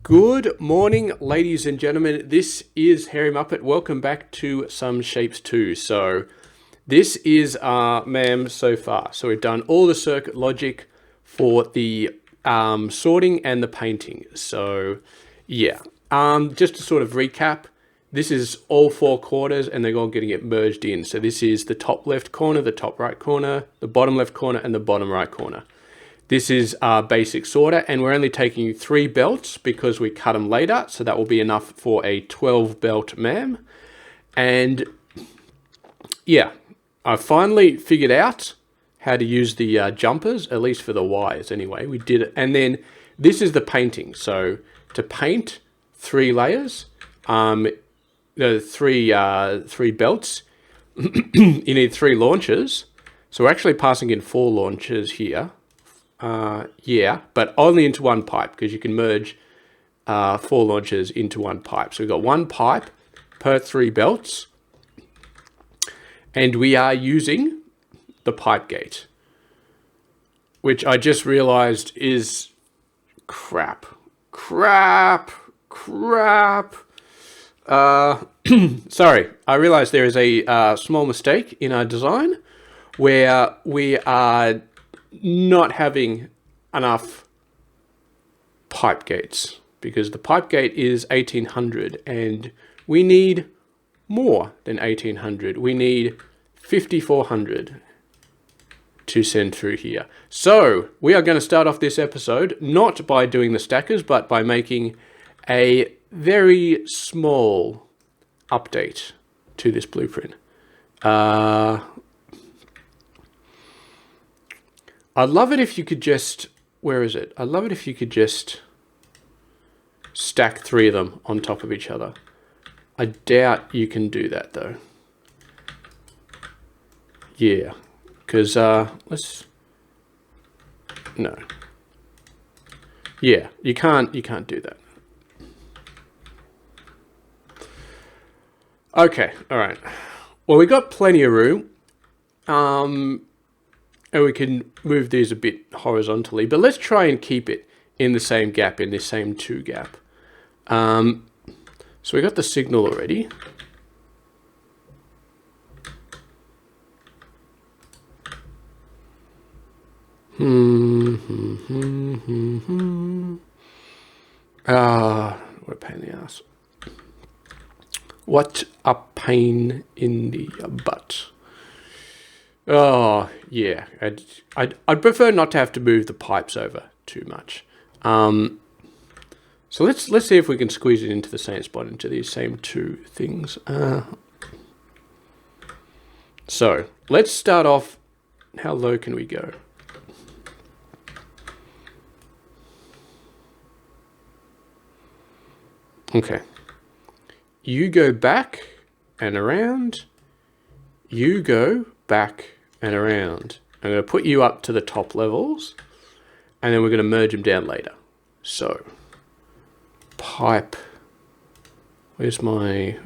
Good morning, ladies and gentlemen. This is Hairymuppet. Welcome back to some Shapes 2. So this is our MAM so far. So we've done all the circuit logic for the sorting and the painting. So yeah, just to sort of recap, this is all four quarters and they're all getting it merged in. So this is the top left corner, the top right corner, the bottom left corner, and the bottom right corner. This is our basic sorter, and we're only taking 3 belts because we cut them later, so that will be enough for a 12 belt MAM. And yeah, I finally figured out how to use the jumpers, at least for the wires anyway. We did it. And then this is the painting. So to paint 3 layers, three belts, you need 3 launchers. So we're actually passing in 4 launchers here. Yeah, but only into one pipe because you can merge 4 launchers into one pipe. So we've got 1 pipe per 3 belts, and we are using the pipe gate, which I just realized is crap. Sorry, I realized there is a small mistake in our design where we are not having enough pipe gates because the pipe gate is 1800 and we need more than 1800. We need 5400 to send through here. So we are going to start off this episode not by doing the stackers, but by making a very small update to this blueprint. I'd love it if you could just, where is it? I'd love it if you could just stack 3 of them on top of each other. I doubt you can do that though. Yeah, because no. Yeah, you can't do that. Okay, all right. Well, we got plenty of room. And we can move these a bit horizontally, but let's try and keep it in the same gap, in this same 2 gap. So we got the signal already. What a pain in the ass. What a pain in the butt. Oh, yeah. I'd prefer not to have to move the pipes over too much. So let's see if we can squeeze it into the same spot, into these same 2 things. So let's start off. How low can we go? Okay. You go back and around. You go back and around. I'm going to put you up to the top levels and then we're going to merge them down later. So pipe, where's my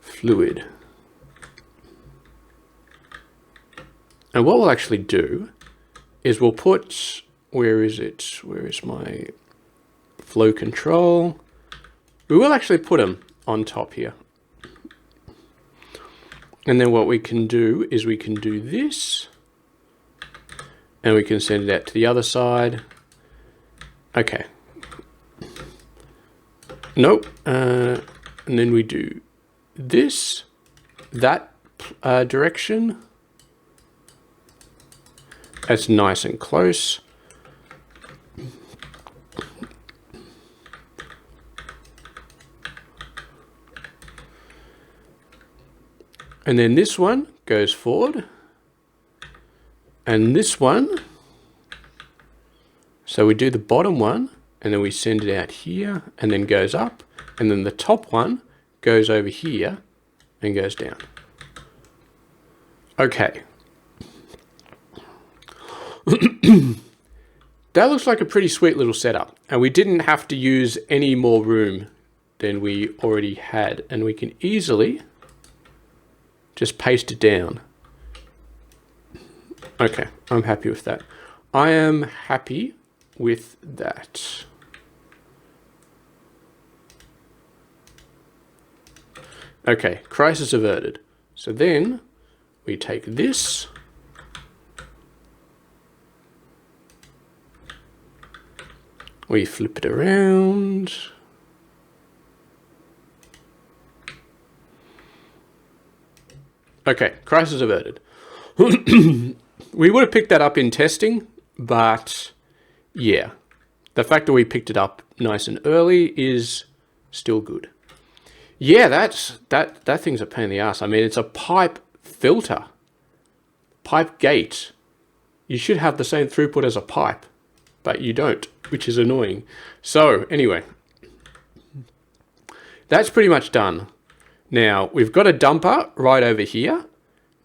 fluid? And what we'll actually do is we'll put, where is it? Where is my flow control? We will actually put them on top here. And then what we can do is we can do this and we can send it out to the other side. Okay. Nope. And then we do this, that direction. That's nice and close. And then this one goes forward. And this one, so we do the bottom one, and then we send it out here, and then goes up. And then the top one goes over here and goes down. Okay. That looks like a pretty sweet little setup. And we didn't have to use any more room than we already had. And we can easily just paste it down. Okay, I'm happy with that. I am happy with that. Okay, crisis averted. So then we take this. We flip it around. Okay, crisis averted. We would have picked that up in testing, but yeah, the fact that we picked it up nice and early is still good. Yeah, that thing's a pain in the ass. I mean, it's a pipe filter, pipe gate. You should have the same throughput as a pipe, but you don't, which is annoying. So anyway, that's pretty much done. Now we've got a dumper right over here,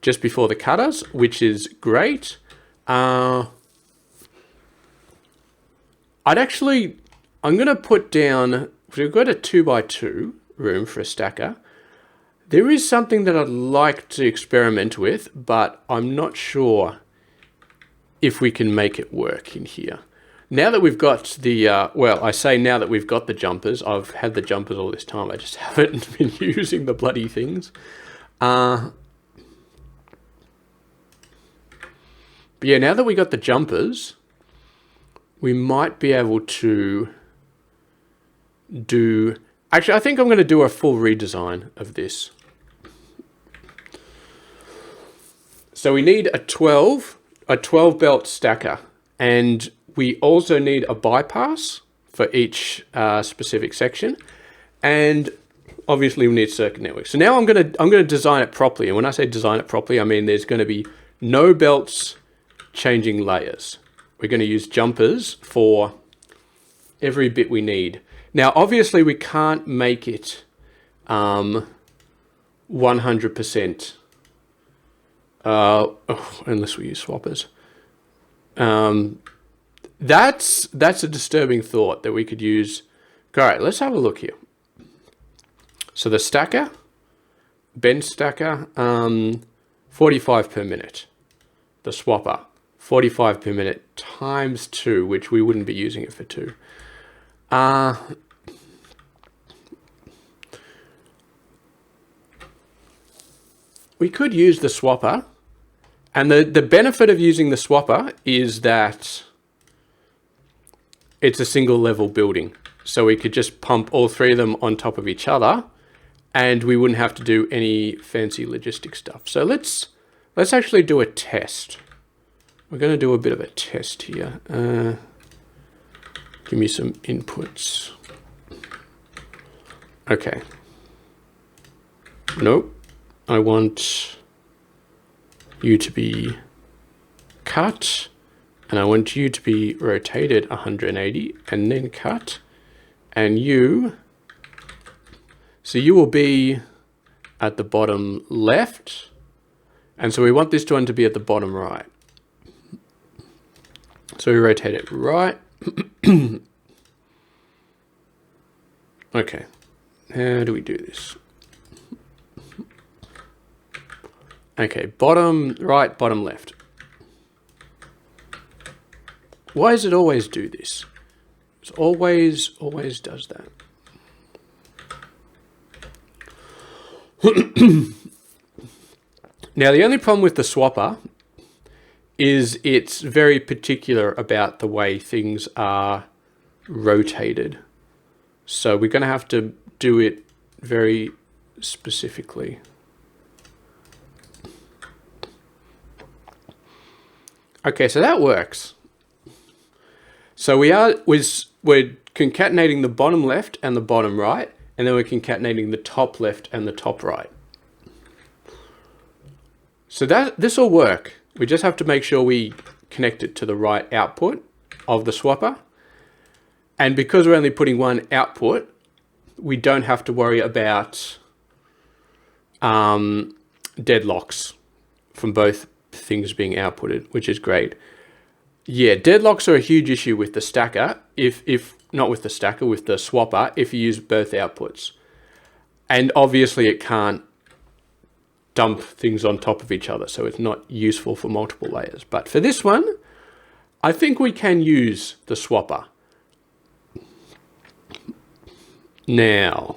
just before the cutters, which is great. I'm gonna put down, we've got a 2x2 room for a stacker. There is something that I'd like to experiment with, but I'm not sure if we can make it work in here. Now that we've got the, well, I say now that we've got the jumpers, I've had the jumpers all this time, I just haven't been using the bloody things. But yeah, now that we got the jumpers, we might be able to do, actually I think I'm going to do a full redesign of this. So we need a 12 belt stacker, and we also need a bypass for each specific section, and obviously we need circuit network. So now I'm gonna design it properly, and when I say design it properly, I mean there's going to be no belts changing layers. We're going to use jumpers for every bit we need. Now obviously we can't make it 100%. Unless we use swappers. That's a disturbing thought that we could use. All right, let's have a look here. So the stacker, bench stacker, 45 per minute. The swapper, 45 per minute times 2, which we wouldn't be using it for 2. We could use the swapper. And the benefit of using the swapper is that it's a single level building. So we could just pump all three of them on top of each other, and we wouldn't have to do any fancy logistic stuff. So let's actually do a test. We're going to do a bit of a test here. Give me some inputs. Okay. Nope. I want you to be cut, and I want you to be rotated 180 and then cut, and so you will be at the bottom left, and so we want this one to be at the bottom right. So we rotate it right. Okay, how do we do this? Okay, bottom right, bottom left. Why does it always do this? It always does that. Now, the only problem with the swapper is it's very particular about the way things are rotated. So we're going to have to do it very specifically. Okay, so that works. So we're concatenating the bottom left and the bottom right, and then we're concatenating the top left and the top right. So this will work. We just have to make sure we connect it to the right output of the swapper. And because we're only putting one output, we don't have to worry about deadlocks from both things being outputted, which is great. Yeah, deadlocks are a huge issue with the stacker, if not with the stacker, with the swapper, if you use both outputs. And obviously it can't dump things on top of each other, so it's not useful for multiple layers. But for this one, I think we can use the swapper. Now,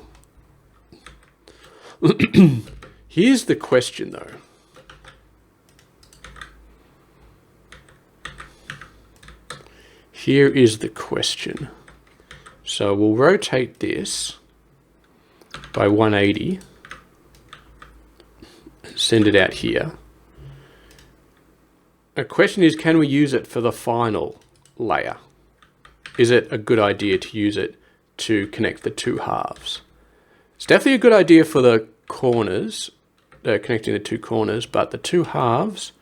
Here's the question though. Here is the question. So we'll rotate this by 180 and send it out here. The question is, can we use it for the final layer? Is it a good idea to use it to connect the two halves? It's definitely a good idea for the corners, connecting the two corners, but the two halves,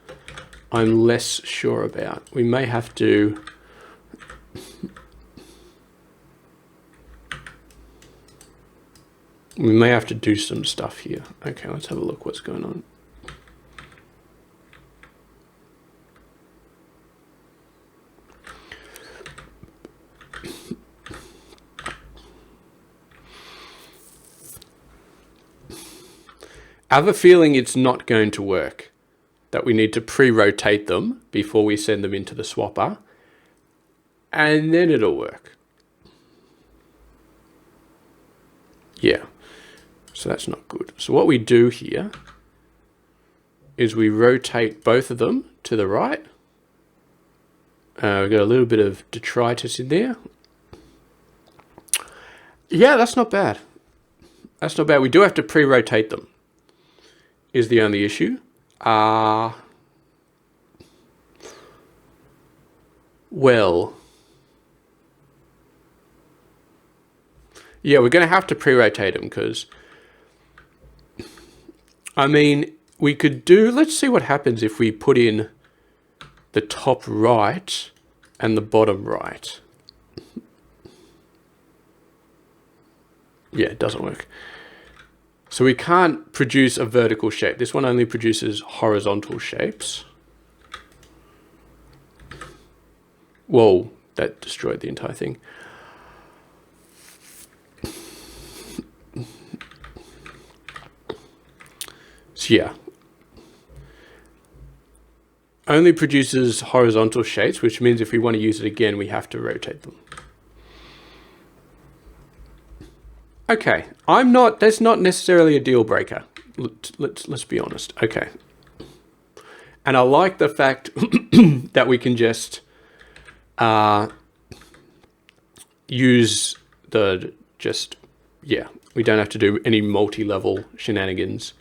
I'm less sure about. We may have to do some stuff here. Okay, let's have a look what's going on. I have a feeling it's not going to work, that we need to pre-rotate them before we send them into the swapper, and then it'll work. Yeah, so that's not good. So what we do here is we rotate both of them to the right. We've got a little bit of detritus in there. Yeah, that's not bad. That's not bad. We do have to pre-rotate them, is the only issue. Well, yeah, we're going to have to pre-rotate them because, I mean, we could do, let's see what happens if we put in the top right and the bottom right. Yeah, it doesn't work. So we can't produce a vertical shape. This one only produces horizontal shapes. Whoa, that destroyed the entire thing. So yeah, only produces horizontal shapes, which means if we want to use it again, we have to rotate them. Okay, that's not necessarily a deal breaker. Let's be honest. Okay. And I like the fact that we can just use we don't have to do any multi-level shenanigans.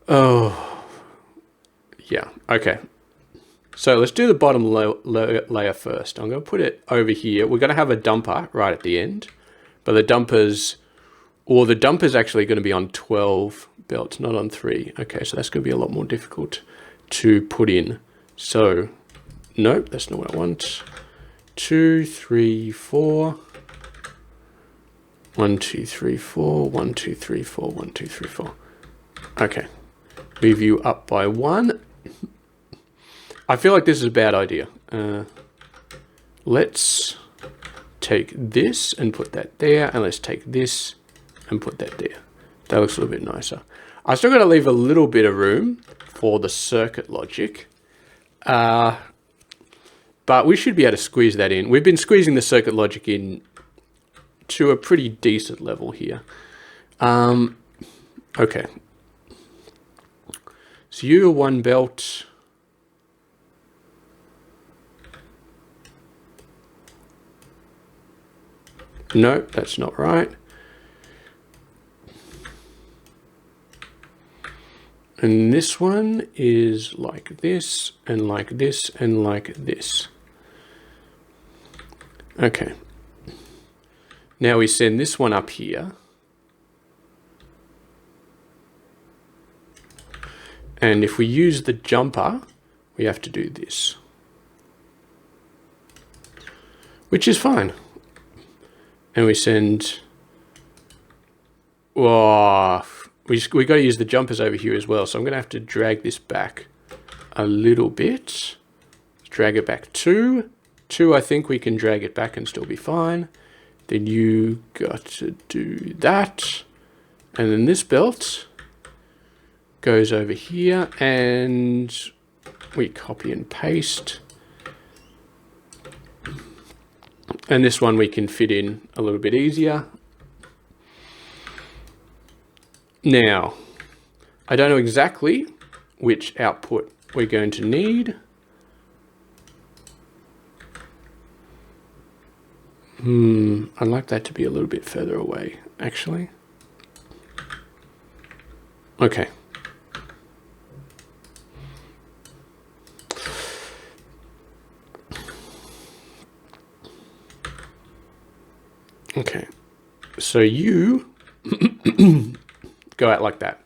Oh, yeah, okay. So let's do the bottom layer first. I'm going to put it over here. We're going to have a dumper right at the end. But the dumper's actually going to be on 12 belts, not on 3. Okay, so that's going to be a lot more difficult to put in. So, nope, that's not what I want. 2, 3, 4. 1, 2, 3, 4. 1, 2, 3, 4. 1, 2, 3, 4. Okay, move you up by 1. I feel like this is a bad idea. Let's take this and put that there, and let's take this and put that there. That looks a little bit nicer. I still got to leave a little bit of room for the circuit logic, but we should be able to squeeze that in. We've been squeezing the circuit logic in to a pretty decent level here. Okay. So you're 1 belt. No, that's not right. And this one is like this, and like this, and like this. Okay. Now we send this one up here. And if we use the jumper, we have to do this. Which is fine. And we send, oh, we got to use the jumpers over here as well. So I'm going to have to drag this back a little bit. Drag it back 2. 2, I think we can drag it back and still be fine. Then you got to do that. And then this belt goes over here and we copy and paste. And this one we can fit in a little bit easier. Now, I don't know exactly which output we're going to need. I'd like that to be a little bit further away, actually. Okay. Okay. So you go out like that.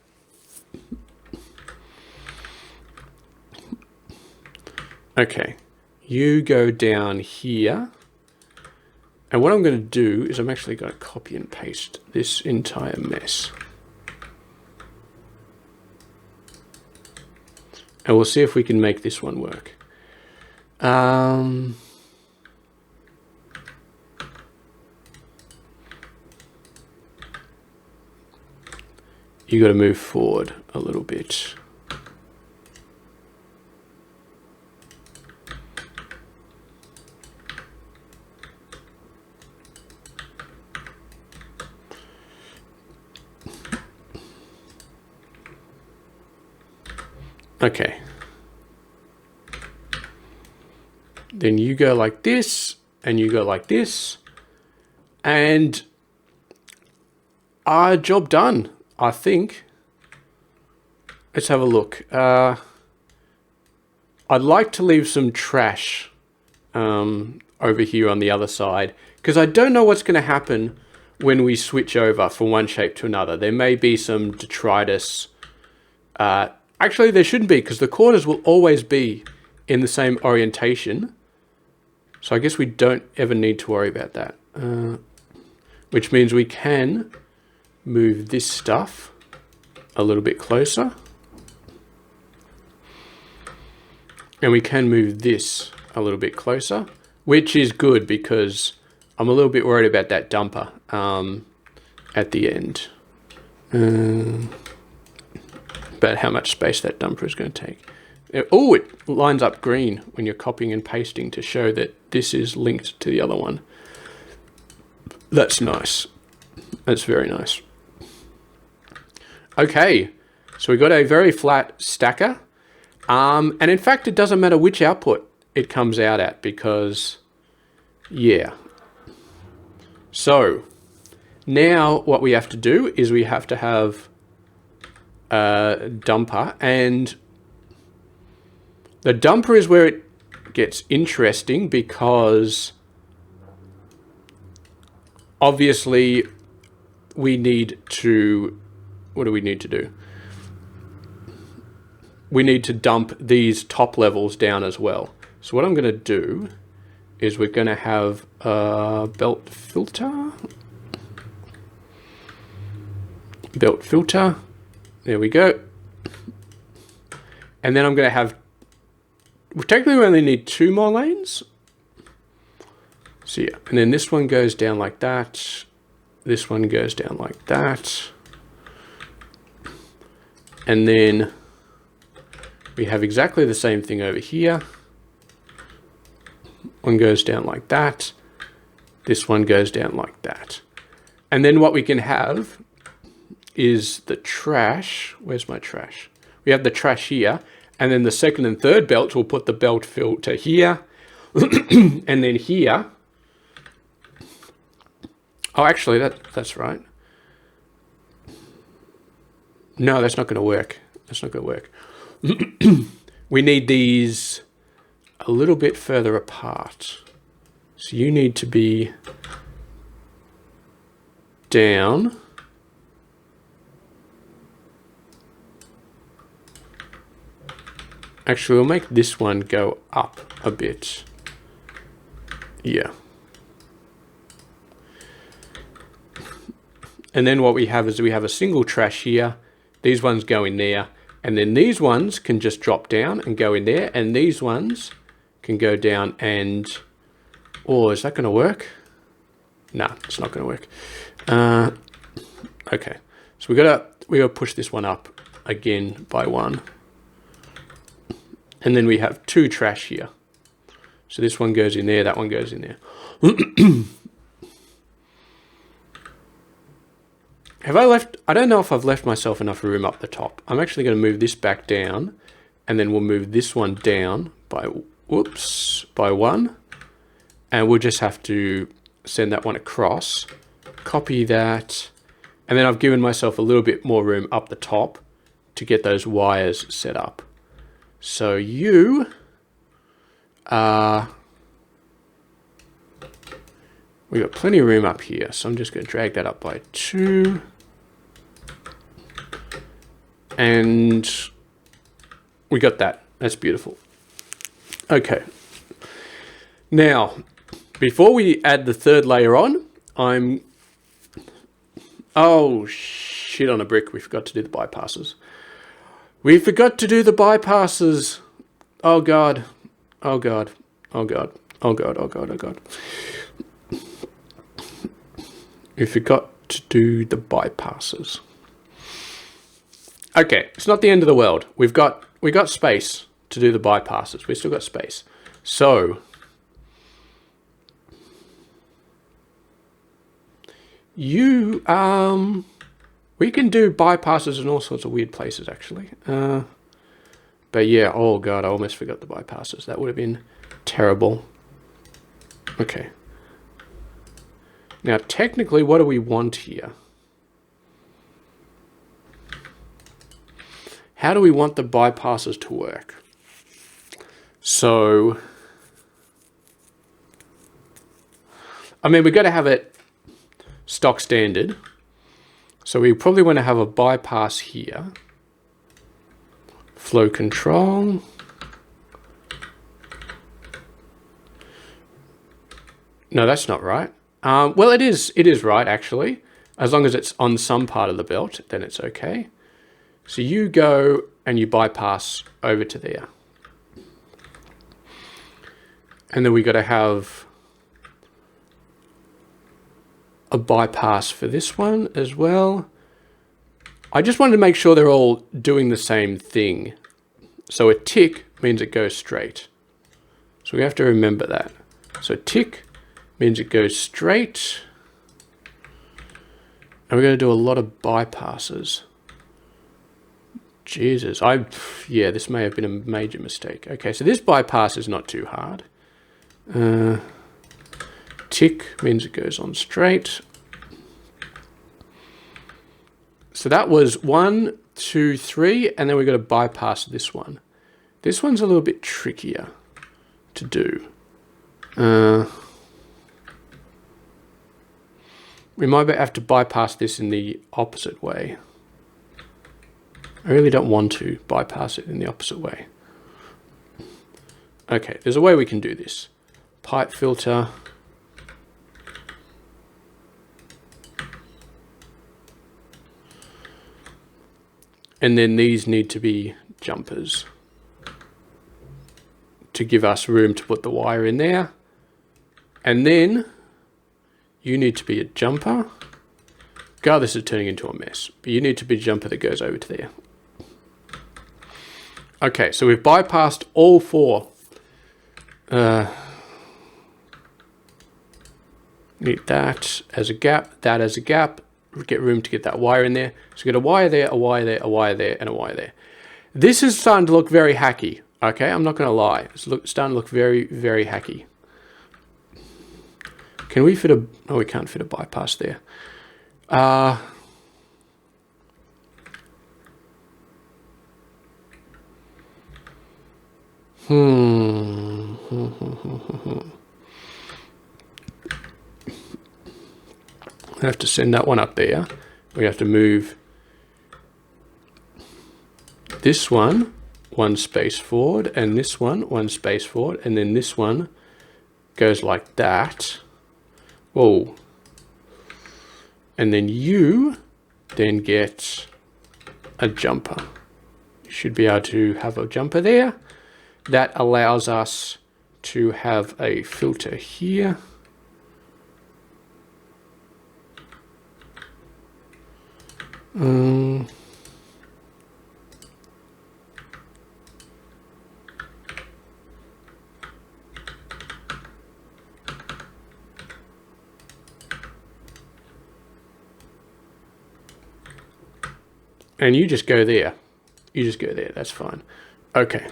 Okay. You go down here. And what I'm going to do is I'm actually going to copy and paste this entire mess. And we'll see if we can make this one work. You got to move forward a little bit. Okay. Then you go like this, and you go like this, and our job done, I think. Let's have a look. I'd like to leave some trash over here on the other side, because I don't know what's going to happen when we switch over from one shape to another. There may be some detritus. Actually, there shouldn't be, because the corners will always be in the same orientation. So I guess we don't ever need to worry about that. Which means we can move this stuff a little bit closer. And we can move this a little bit closer, which is good because I'm a little bit worried about that dumper at the end. About how much space that dumper is going to take. Oh, it lines up green when you're copying and pasting to show that this is linked to the other one. That's nice. That's very nice. Okay, so we got a very flat stacker. And in fact, it doesn't matter which output it comes out at because, yeah. So now what we have to do is we have to have a dumper, and the dumper is where it gets interesting because obviously we need to, what do we need to do? We need to dump these top levels down as well. So what I'm going to do is we're going to have a belt filter. Belt filter. There we go. And then I'm going to have, technically we only need 2 more lanes. So yeah, and then this one goes down like that. This one goes down like that. And then we have exactly the same thing over here. One goes down like that. This one goes down like that. And then what we can have is the trash. Where's my trash? We have the trash here. And then the second and third belts, we'll put the belt filter here. And then here. Oh, actually, that's right. No, that's not going to work. That's not going to work. We need these a little bit further apart. So you need to be down. Actually, we'll make this one go up a bit. Yeah. And then what we have is we have a single trash here. These ones go in there. And then these ones can just drop down and go in there. And these ones can go down and... Oh, is that going to work? No, it's not going to work. Okay. So we gotta push this one up again by 1. And then we have 2 trash here. So this one goes in there, that one goes in there. Have I left? I don't know if I've left myself enough room up the top. I'm actually going to move this back down, and then we'll move this one down by, whoops, by 1. And we'll just have to send that one across, copy that, and then I've given myself a little bit more room up the top to get those wires set up. So you are, we've got plenty of room up here, so I'm just going to drag that up by 2. And we got that. That's beautiful. Okay. Now, before we add the third layer on, oh, shit on a brick. We forgot to do the bypasses. We forgot to do the bypasses. Oh, God. Oh, God. Oh, God. Oh, God. Oh, God. Oh, God. We forgot to do the bypasses. Okay, it's not the end of the world. We got space to do the bypasses. We've still got space. So we can do bypasses in all sorts of weird places actually. But yeah, oh God, I almost forgot the bypasses. That would have been terrible. Okay. Now technically, what do we want here? How do we want the bypasses to work? So, I mean, we've got to have it stock standard. So we probably want to have a bypass here. Flow control. No, that's not right. Well, it is right actually. As long as it's on some part of the belt, then it's okay. So you go and you bypass over to there. And then we got to have a bypass for this one as well. I just wanted to make sure they're all doing the same thing. So a tick means it goes straight. So we have to remember that. So tick means it goes straight. And we're going to do a lot of bypasses. Jesus, yeah, this may have been a major mistake. Okay, so this bypass is not too hard. Tick means it goes on straight. So that was 1, 2, 3, and then we've got to bypass this one. This one's a little bit trickier to do. We might have to bypass this in the opposite way. I really don't want to bypass it in the opposite way. Okay, there's a way we can do this. Pipe filter. And then these need to be jumpers to give us room to put the wire in there. And then you need to be a jumper. God, this is turning into a mess. But you need to be a jumper that goes over to there. Okay, so we've bypassed all 4. Need that as a gap, that as a gap. Get room to get that wire in there. So get a wire there, a wire there, a wire there, and a wire there. This is starting to look very hacky. Okay, I'm not going to lie. It's starting to look very, very hacky. Can we fit a... Oh, we can't fit a bypass there. We have to send that one up there. We have to move this one 1 space forward, and this one 1 space forward, and then this one goes like that. Whoa. And then you then get a jumper. You should be able to have a jumper there. That allows us to have a filter here. And you just go there. You just go there. That's fine. Okay.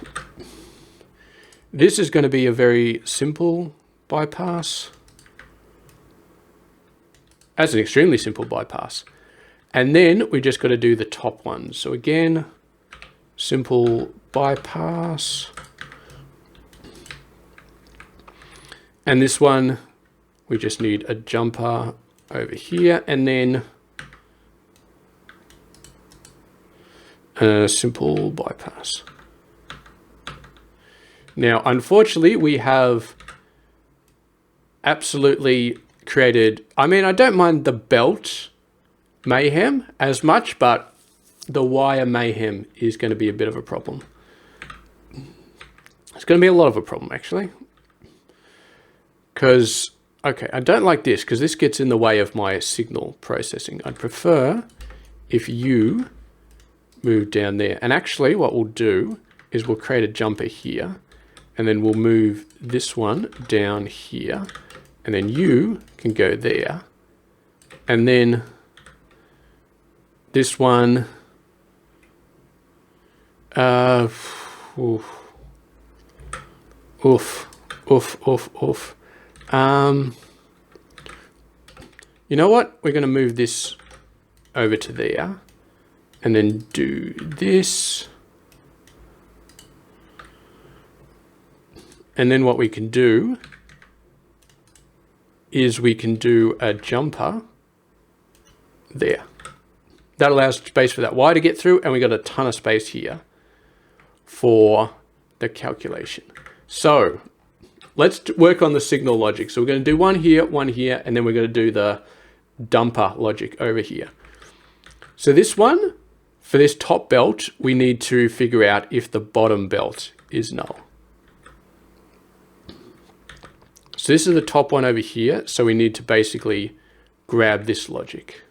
This is going to be a very simple bypass. That's an extremely simple bypass. And then we just got to do the top one. So again, simple bypass. And this one, we just need a jumper over here and then a simple bypass. Now, unfortunately, we have absolutely created, I mean, I don't mind the belt mayhem as much, but the wire mayhem is going to be a bit of a problem. It's going to be a lot of a problem, actually. Because, okay, I don't like this because this gets in the way of my signal processing. I'd prefer if you move down there. And actually what we'll do is we'll create a jumper here and then we'll move this one down here and then you can go there. And then this one, oof. You know what? We're going to move this over to there and then do this. And then what we can do is we can do a jumper there. That allows space for that wire to get through, and we got a ton of space here for the calculation. So let's work on the signal logic. So we're going to do one here, and then we're going to do the dumper logic over here. So this one, for this top belt, we need to figure out if the bottom belt is null. So this is the top one over here. So we need to basically grab this logic.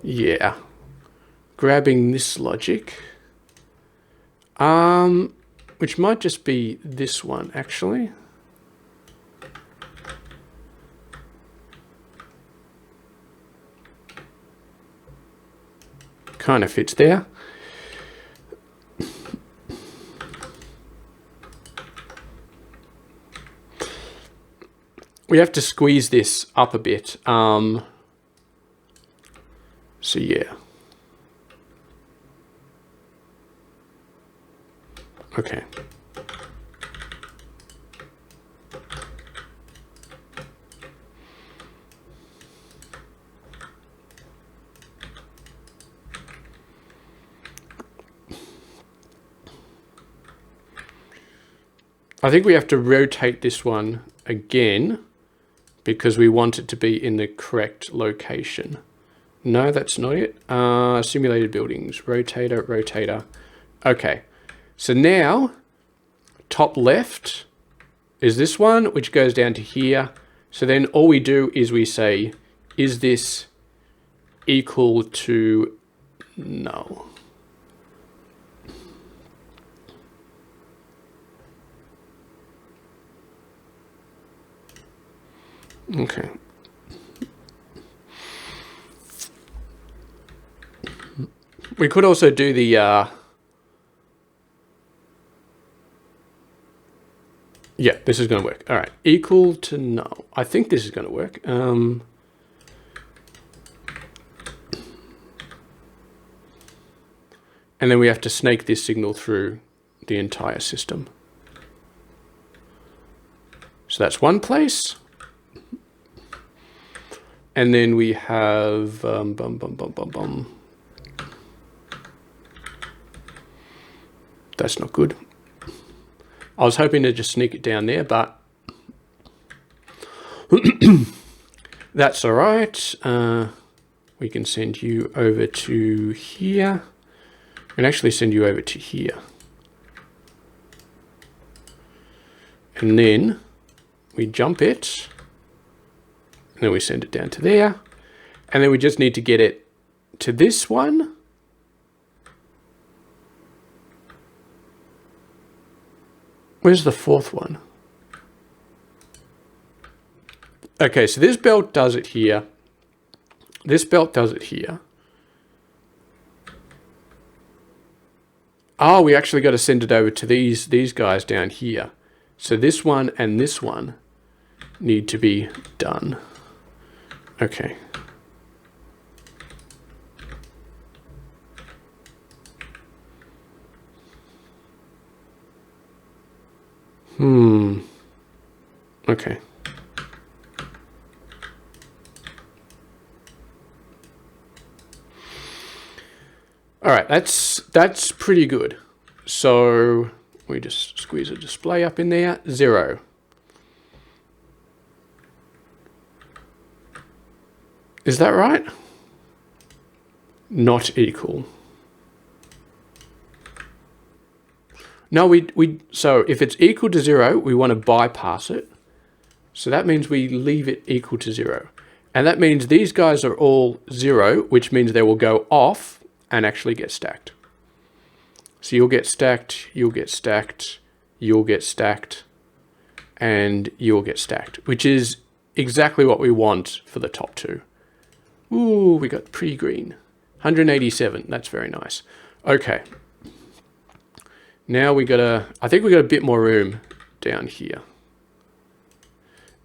Yeah. Grabbing this logic. Which might just be this one, actually. Kind of fits there. We have to squeeze this up a bit. So yeah. Okay. I think we have to rotate this one again because we want it to be in the correct location. No, that's not it. Simulated buildings, rotator, rotator. Okay. So now, top left is this one, which goes down to here. So then all we do is we say, is this equal to null? Okay. We could also do the yeah, this is going to work. All right, equal to null. I think this is going to work. And then we have to snake this signal through the entire system. So that's one place. And then we have That's not good. I was hoping to just sneak it down there, but that's all right. We can send you over to here and actually send you over to here. And then we jump it. And then we send it down to there. And then we just need to get it to this one. Where's the fourth one? Okay, so this belt does it here. This belt does it here. Oh, we actually got to send it over to these guys down here. So this one and this one need to be done. Okay. Okay. All right, that's pretty good. So we just squeeze a display up in there. 0. Is that right? Not equal. No, so if it's equal to 0, we want to bypass it. So that means we leave it equal to 0. And that means these guys are all 0, which means they will go off and actually get stacked. So you'll get stacked, you'll get stacked, you'll get stacked, and you'll get stacked, which is exactly what we want for the top 2. Ooh, we got pretty green. 187, that's very nice. Okay. Now I think we got a bit more room down here.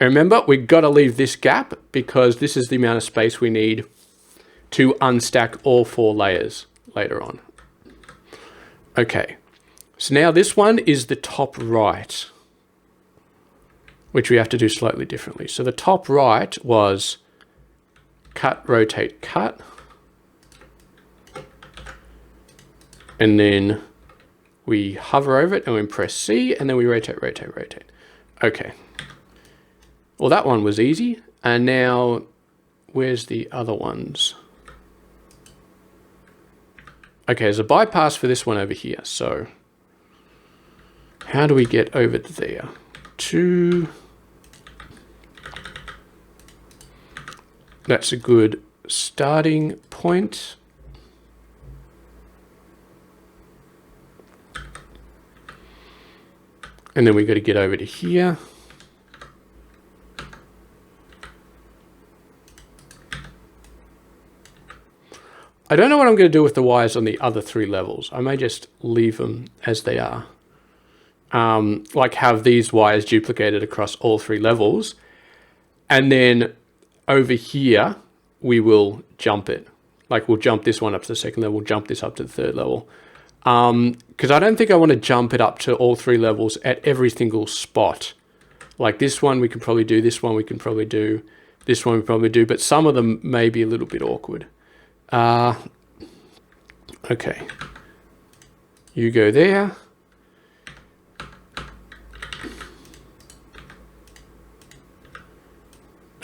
And remember, we've got to leave this gap because this is the amount of space we need to unstack all 4 layers later on. Okay, so now this one is the top right, which we have to do slightly differently. So the top right was cut, rotate, cut. And then we hover over it and we press C and then we rotate, rotate, rotate. Okay. Well, that one was easy. And now where's the other ones? Okay, there's a bypass for this one over here. So how do we get over there? That's a good starting point. And then we got to get over to here. I don't know what I'm going to do with the wires on the other 3 levels. I may just leave them as they are. Like have these wires duplicated across all 3 levels. And then over here, we will jump it. Like we'll jump this one up to the 2nd level, jump this up to the 3rd level. Because I don't think I want to jump it up to all 3 levels at every single spot. Like this one we can probably do, this one we can probably do, this one we probably do, but some of them may be a little bit awkward. Okay. You go there.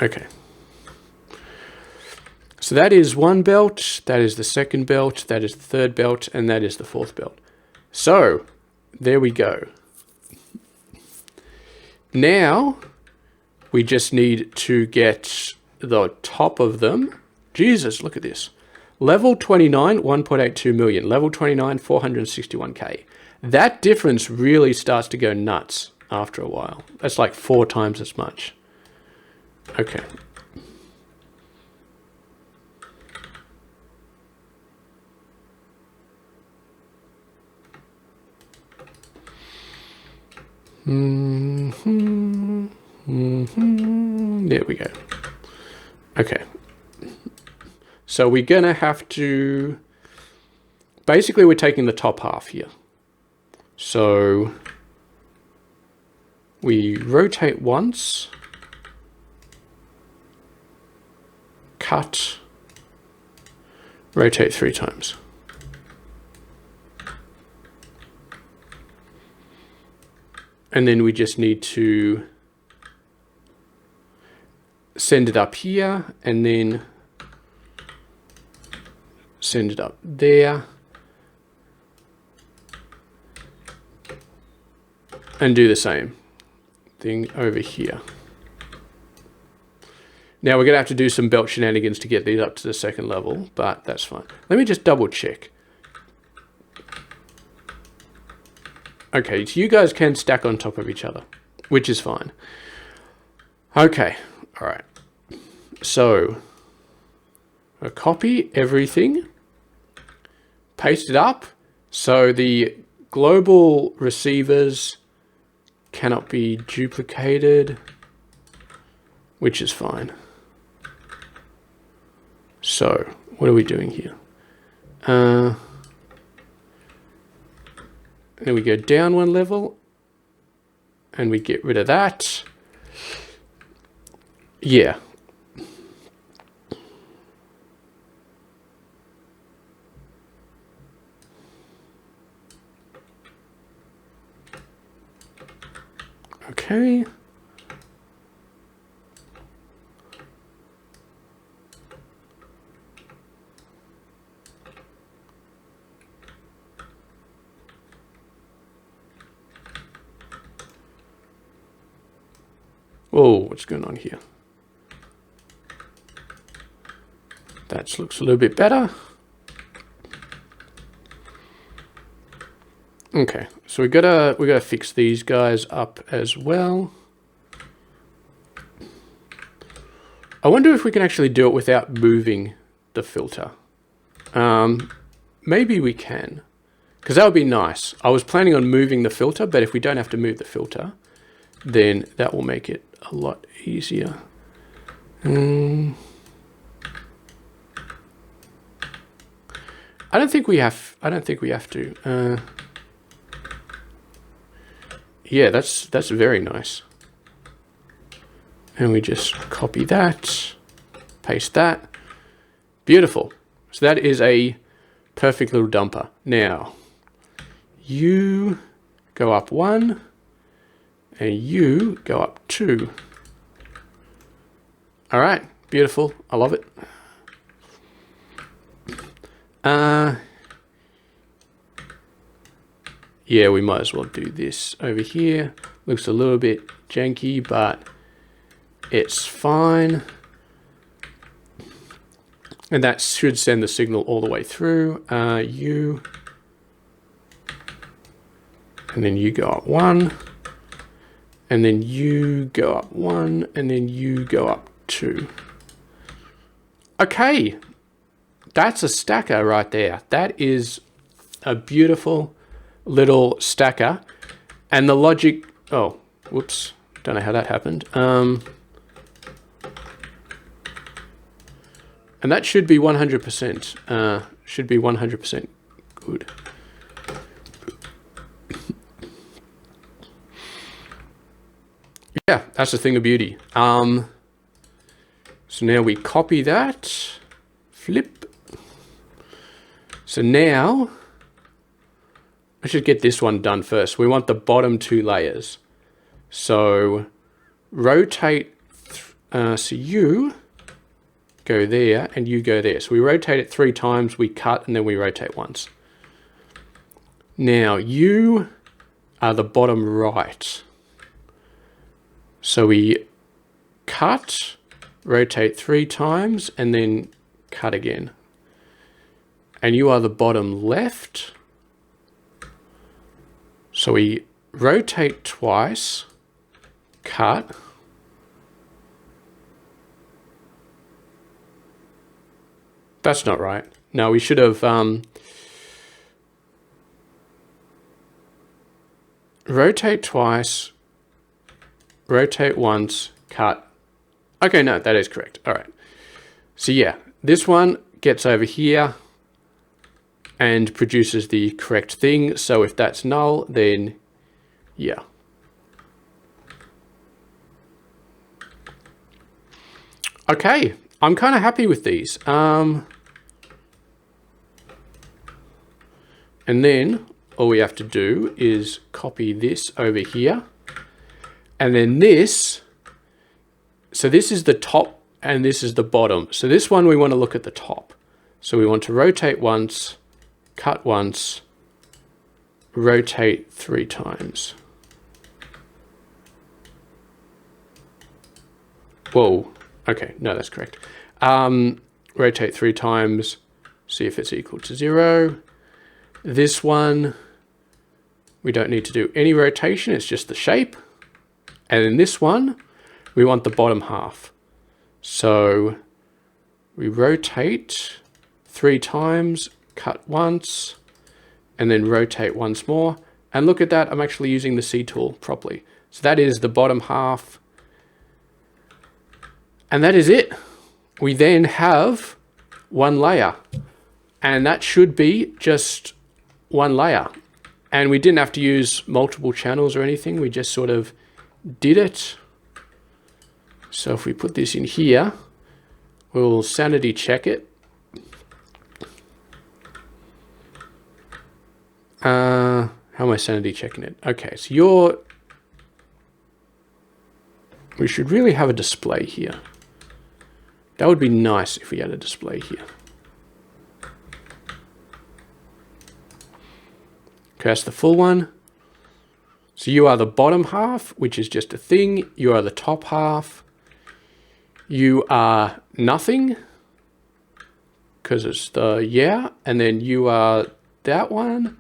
Okay. So that is 1 belt, that is the 2nd belt, that is the 3rd belt, and that is the 4th belt. So, there we go. Now, we just need to get the top of them. Jesus, look at this. Level 29, 1.82 million. Level 29, 461k. That difference really starts to go nuts after a while. That's like 4 times as much. Okay. There we go. Okay. So we're going to have to... Basically, we're taking the top half here. So we rotate once. Cut. Rotate 3 times. And then we just need to send it up here and then send it up there and do the same thing over here. Now we're going to have to do some belt shenanigans to get these up to the 2nd level, but that's fine. Let me just double check. Okay, so you guys can stack on top of each other, which is fine. Okay, All right. So I copy everything, paste it up. So the global receivers cannot be duplicated, which is fine. So what are we doing here? Then we go down one level and we get rid of that. Yeah. Okay. Whoa, what's going on here? That looks a little bit better. Okay, so we gotta fix these guys up as well. I wonder if we can actually do it without moving the filter. Maybe we can, because that would be nice. I was planning on moving the filter, but if we don't have to move the filter, then that will make it a lot easier. I don't think we have to. Yeah, that's very nice. And we just copy that, paste that. Beautiful. So that is a perfect little dumper. Now, you go up 1 and you go up 2. All right, beautiful. I love it. Yeah, we might as well do this over here. Looks a little bit janky, but it's fine. And that should send the signal all the way through. You, and then you go up 1, and then you go up 1, and then you go up 2. Okay, that's a stacker right there. That is a beautiful little stacker. And the logic, oh, whoops, don't know how that happened. And that should be 100%, should be 100% good. Yeah, that's the thing of beauty. So now we copy that, flip. So now, I should get this one done first. We want the bottom 2 layers. So rotate, so you go there and you go there. So we rotate it 3 times, we cut, and then we rotate once. Now you are the bottom right. So we cut, rotate 3 times, and then cut again. And you are the bottom left. So we rotate twice, cut, that's not right. No, we should have rotate twice, rotate once, cut. Okay, no, that is correct. All right. So yeah, this one gets over here and produces the correct thing. So if that's null, then yeah. Okay, I'm kind of happy with these. And then all we have to do is copy this over here. And then this, so this is the top and this is the bottom. So this one we want to look at the top. So we want to rotate once, cut once, rotate 3 times. Whoa, okay, no, that's correct. Rotate 3 times, see if it's equal to 0. This one, we don't need to do any rotation, it's just the shape. And in this one, we want the bottom half. So we rotate 3 times, cut once, and then rotate once more. And look at that, I'm actually using the C tool properly. So that is the bottom half. And that is it. We then have one layer. And that should be just one layer. And we didn't have to use multiple channels or anything. We just sort of did it. So if we put this in here, we'll sanity check it. How am I sanity checking it? Okay, so we should really have a display here. That would be nice if we had a display here. Okay, that's the full one. So you are the bottom half, which is just a thing. You are the top half. You are nothing, because it's the yeah. And then you are that one.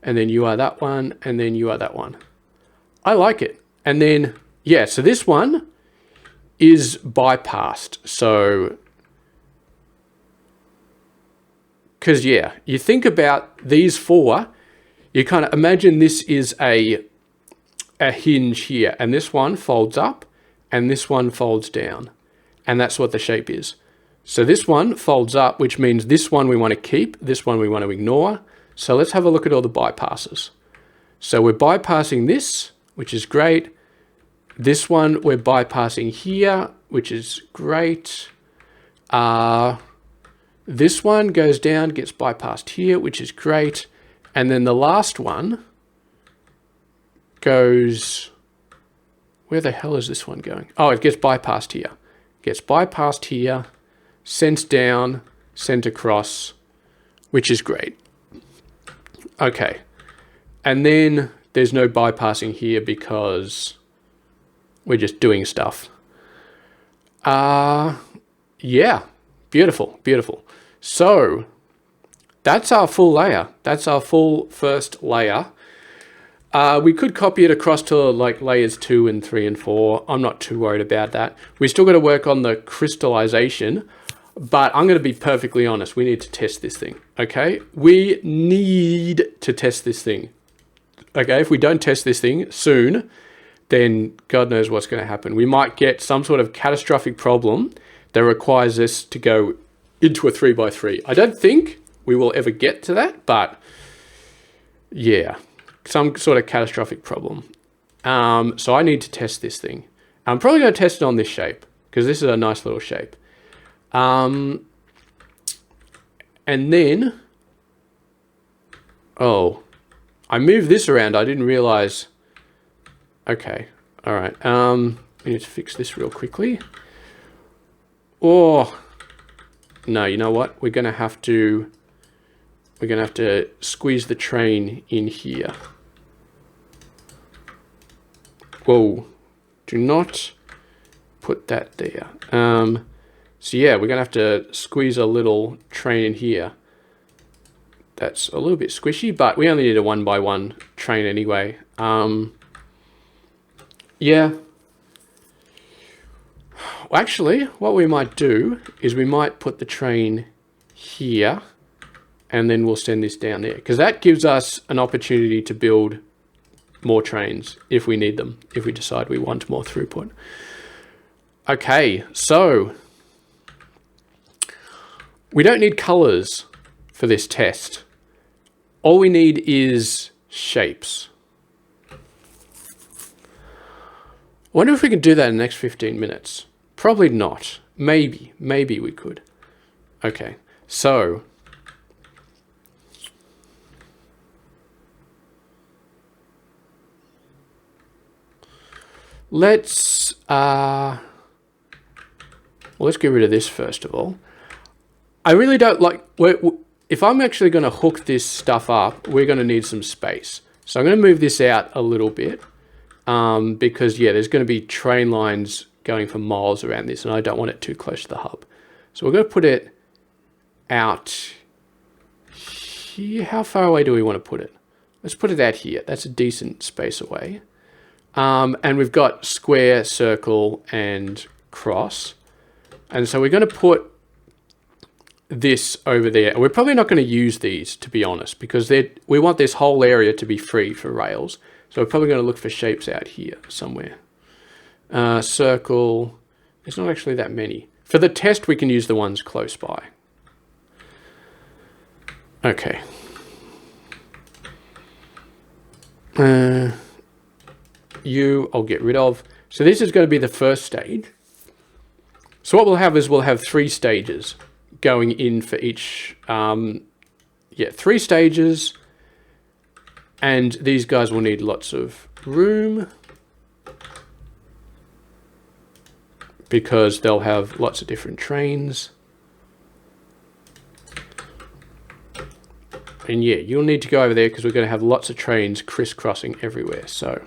And then you are that one. And then you are that one. I like it. And then, yeah, so this one is bypassed. So, because yeah, you think about these 4, you kind of imagine this is a hinge here, and this one folds up and this one folds down, and that's what the shape is. So this one folds up, which means this one we want to keep, this one we want to ignore. So let's have a look at all the bypasses. So we're bypassing this, which is great. This one we're bypassing here, which is great. This one goes down, gets bypassed here, which is great. And then the last one goes, where the hell is this one going? Oh, it gets bypassed here. Gets bypassed here, sent down, sent across, which is great. Okay. And then there's no bypassing here because we're just doing stuff. Yeah, beautiful, beautiful. So that's our full layer. That's our full first layer. We could copy it across to like layers 2 and 3 and 4. I'm not too worried about that. We still got to work on the crystallization, but I'm going to be perfectly honest. We need to test this thing. Okay. We need to test this thing. Okay. If we don't test this thing soon, then God knows what's going to happen. We might get some sort of catastrophic problem that requires us to go into a 3x3. I don't think we will ever get to that, but yeah, some sort of catastrophic problem. So I need to test this thing. I'm probably going to test it on this shape because this is a nice little shape. And then, oh, I moved this around. I didn't realize. Okay. All right. We need to fix this real quickly. Oh, no, you know what? We're going to have to squeeze the train in here. Whoa, do not put that there. So yeah, we're going to have to squeeze a little train in here. That's a little bit squishy, but we only need a 1x1 train anyway. Yeah. Well, actually, what we might do is we might put the train here and then we'll send this down there because that gives us an opportunity to build more trains if we need them, if we decide we want more throughput. Okay, so we don't need colors for this test. All we need is shapes. I wonder if we can do that in the next 15 minutes. Probably not. Maybe we could. Okay, so let's get rid of this first of all. I really don't like, if I'm actually going to hook this stuff up, we're going to need some space. So I'm going to move this out a little bit because yeah, there's going to be train lines going for miles around this and I don't want it too close to the hub. So we're going to put it out here. How far away do we want to put it? Let's put it out here. That's a decent space away. And we've got square, circle, and cross. And so we're going to put this over there. We're probably not going to use these, to be honest, because we want this whole area to be free for rails. So we're probably going to look for shapes out here somewhere. Circle. There's not actually that many. For the test, we can use the ones close by. Okay. I'll get rid of. So this is going to be the first stage. So what we'll have is we'll have 3 stages going in for each, 3 stages. And these guys will need lots of room because they'll have lots of different trains. And yeah, you'll need to go over there because we're going to have lots of trains crisscrossing everywhere. So,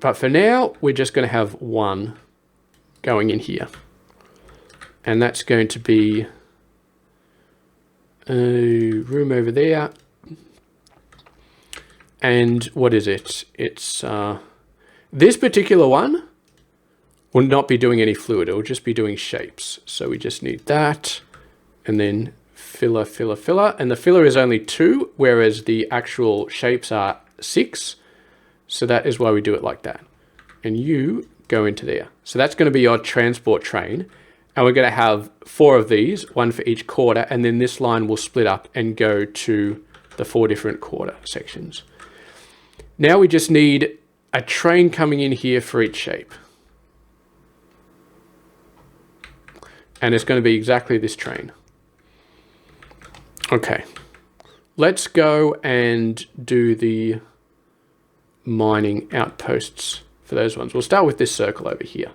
but for now, we're just going to have one going in here. And that's going to be a room over there. And what is it? It's this particular one will not be doing any fluid. It will just be doing shapes. So we just need that. And then filler, filler, filler. And the filler is only 2, whereas the actual shapes are 6. So that is why we do it like that. And you go into there. So that's going to be your transport train. And we're going to have 4 of these, 1 for each quarter. And then this line will split up and go to the 4 different quarter sections. Now we just need a train coming in here for each shape. And it's going to be exactly this train. Okay. Let's go and do the mining outposts for those ones. We'll start with this circle over here.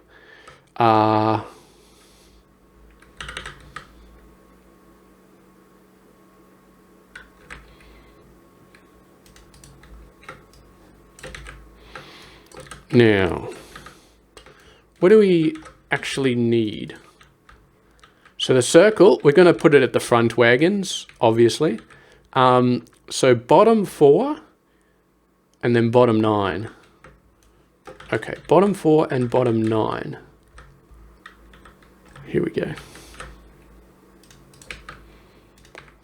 Now, what do we actually need? So the circle, we're going to put it at the front wagons, obviously. So bottom 4 and then bottom 9. Okay, bottom 4 and bottom 9. Here we go.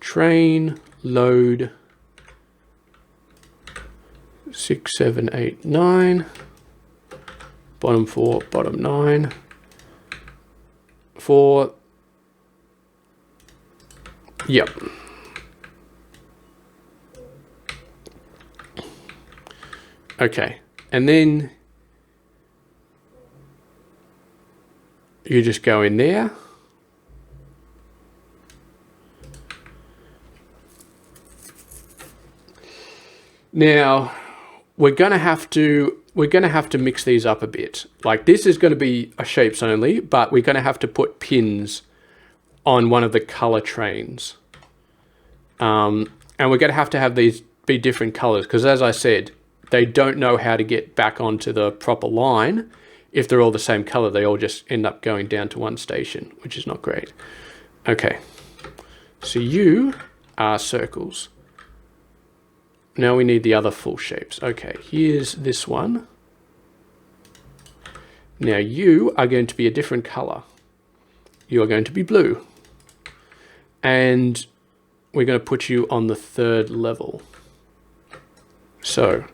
Train, load, 6, 7, 8, 9. Bottom 4, bottom 9. 4. Yep. Okay, and then you just go in there. Now, we're going to have to mix these up a bit. Like this is going to be a shapes only, but we're going to have to put pins on one of the color trains. And we're going to have these be different colors because, as I said, they don't know how to get back onto the proper line. If they're all the same color, they all just end up going down to one station, which is not great. Okay, so you are circles. Now we need the other full shapes. Okay, here's this one. Now you are going to be a different color. You are going to be blue. And we're going to put you on the 3rd level. So,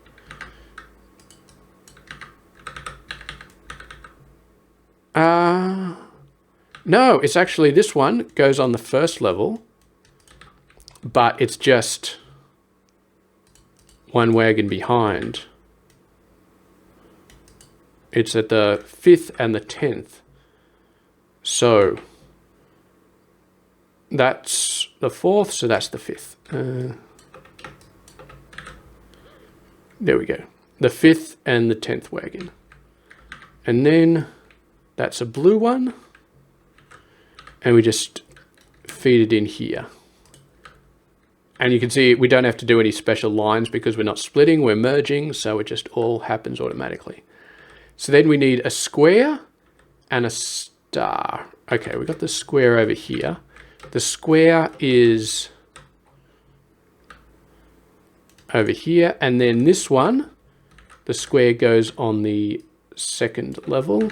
no, it's actually this one goes on the 1st level, but it's just one wagon behind. It's at the 5th and the 10th. So that's the 4th, so that's the 5th. There we go. The 5th and the 10th wagon. And then that's a blue one. And we just feed it in here. And you can see we don't have to do any special lines because we're not splitting, we're merging, so it just all happens automatically. So then we need a square and a star. Okay, we've got the square over here. The square is over here, and then this one, the square goes on the 2nd level.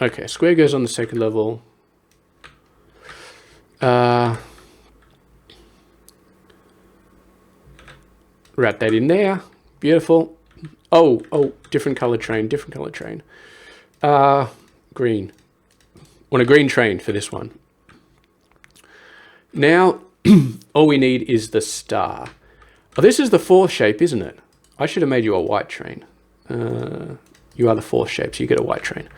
Okay, square goes on the second level. Wrap that in there. Beautiful. Oh, different color train, different color train. Green. Want a green train for this one. Now, all we need is the star. Oh, this is the fourth shape, isn't it? I should have made you a white train. You are the fourth shape, so you get a white train.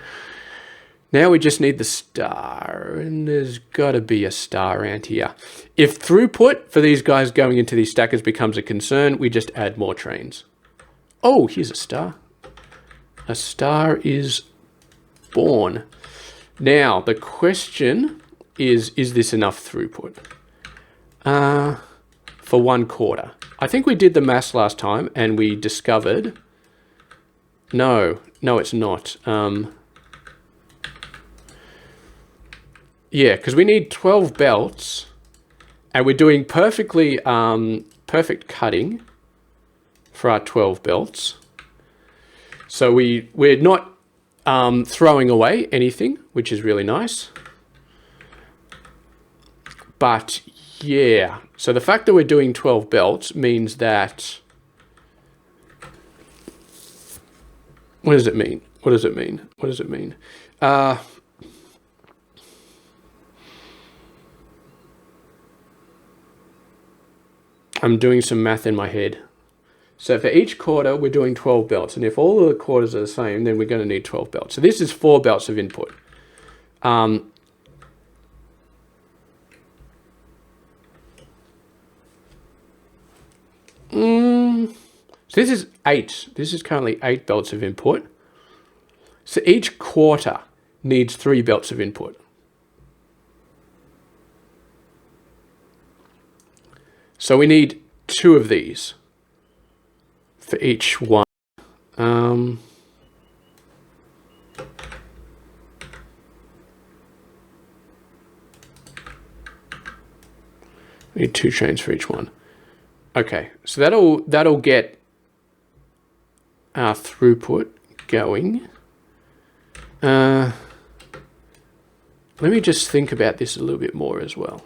Now we just need the star, and there's got to be a star around here. If throughput for these guys going into these stackers becomes a concern, we just add more trains. Oh, here's a star. A star is born. Now, the question is this enough throughput? For 1/4. I think we did the maths last time, and we discovered... No, it's not. Yeah, because we need 12 belts, and we're doing perfectly perfect cutting for our 12 belts. So we're not throwing away anything, which is really nice. But yeah, so the fact that we're doing 12 belts means that... What does it mean? What does it mean? What does it mean? I'm doing some math in my head. So for each quarter, we're doing 12 belts. And if all of the quarters are the same, then we're going to need 12 belts. So this is 4 belts of input. So this is 8. This is currently 8 belts of input. So each quarter needs 3 belts of input. So we need 2 of these for each one. We need 2 trains for each one. Okay, so that'll get our throughput going. Let me just think about this a little bit more as well.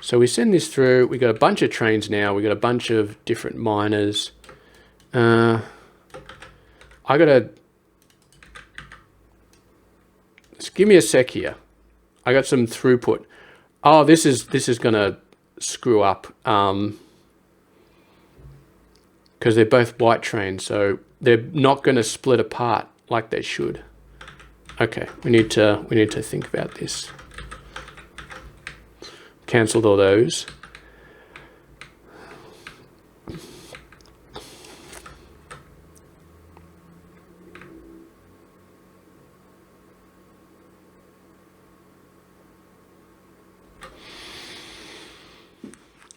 So we send this through. We got a bunch of trains now. We got a bunch of different miners. I gotta just give me a sec here. I got some throughput. Oh, this is gonna screw up because they're both white trains, so they're not gonna split apart like they should. Okay, we need to think about this. Cancelled all those.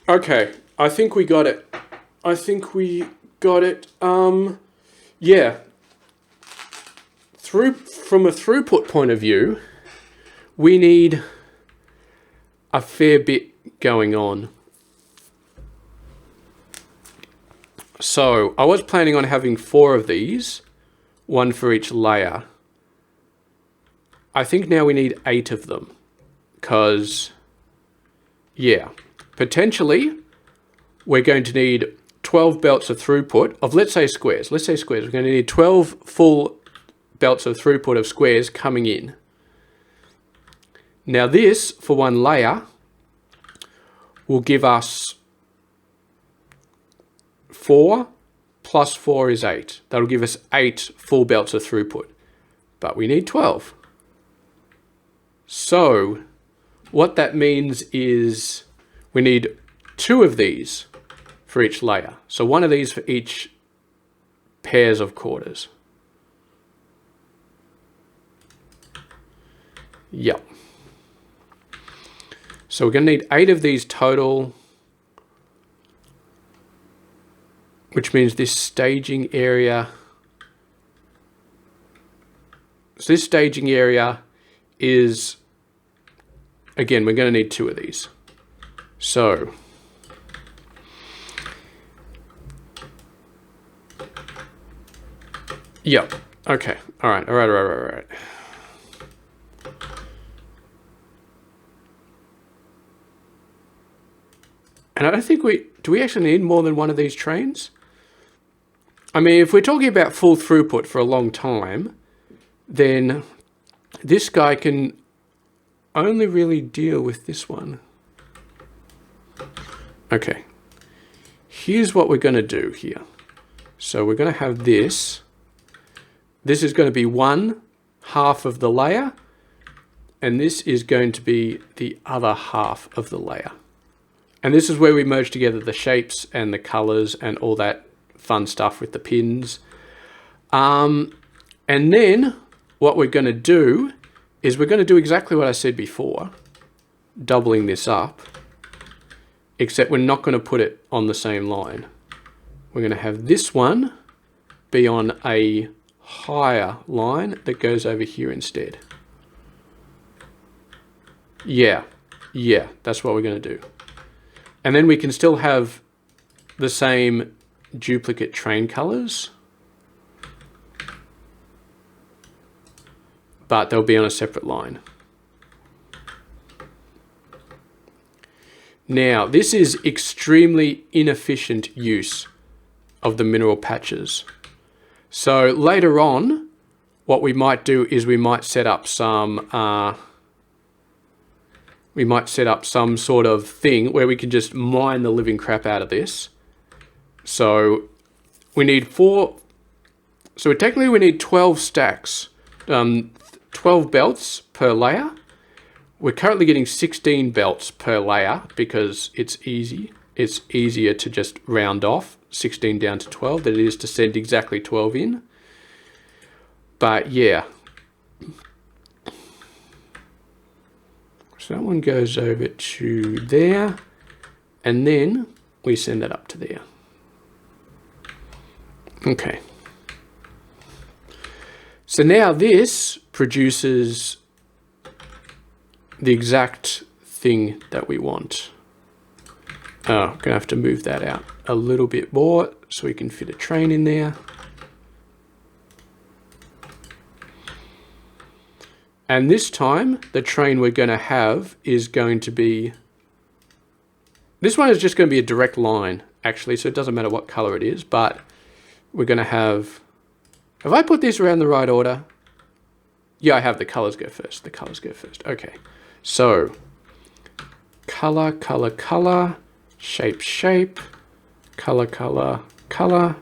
Okay, I think we got it. Yeah. From a throughput point of view, we need a fair bit going on. So I was planning on having 4 of these, 1 for each layer. I think now we need 8 of them, because, yeah, potentially we're going to need 12 belts of throughput of, let's say squares. We're going to need 12 full belts of throughput of squares coming in. Now this, for 1 layer, will give us 4 plus 4 is 8. That'll give us 8 full belts of throughput. But we need 12. So what that means is we need 2 of these for each layer. So 1 of these for each pairs of quarters. Yep. So we're going to need 8 of these total, which means this staging area. So this staging area is, again, we're going to need 2 of these. So yep. Okay. All right. And I don't think do we actually need more than one of these trains? I mean, if we're talking about full throughput for a long time, then this guy can only really deal with this one. Okay. Here's what we're going to do here. So we're going to have this. This is going to be one half of the layer, and this is going to be the other half of the layer. And this is where we merge together the shapes and the colors and all that fun stuff with the pins. And then what we're going to do is we're going to do exactly what I said before, doubling this up, except we're not going to put it on the same line. We're going to have this one be on a higher line that goes over here instead. Yeah, that's what we're going to do. And then we can still have the same duplicate train colors, but they'll be on a separate line. Now, this is extremely inefficient use of the mineral patches. So later on, what we might do is we might set up some sort of thing where we can just mine the living crap out of this. So we need 4. So technically we need 12 stacks, 12 belts per layer. We're currently getting 16 belts per layer because it's easy. It's easier to just round off 16 down to 12 than it is to send exactly 12 in. But yeah. So that one goes over to there, and then we send that up to there. Okay. So now this produces the exact thing that we want. Oh, I'm gonna have to move that out a little bit more so we can fit a train in there. And this time, the train we're going to have is going to be... This one is just going to be a direct line, actually, so it doesn't matter what color it is, but we're going to have... Have I put this around the right order? Yeah, I have. The colors go first. The colors go first. Okay. So, color, color, color, shape, shape, color, color, color,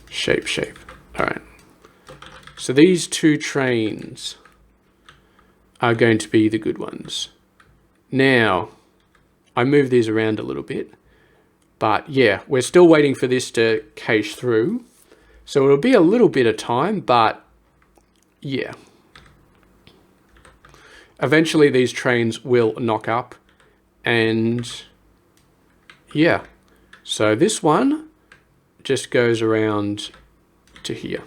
shape, shape. All right. So these two trains are going to be the good ones. Now, I move these around a little bit, but yeah, we're still waiting for this to cache through. So it'll be a little bit of time, but yeah. Eventually these trains will knock up, and yeah. So this one just goes around to here.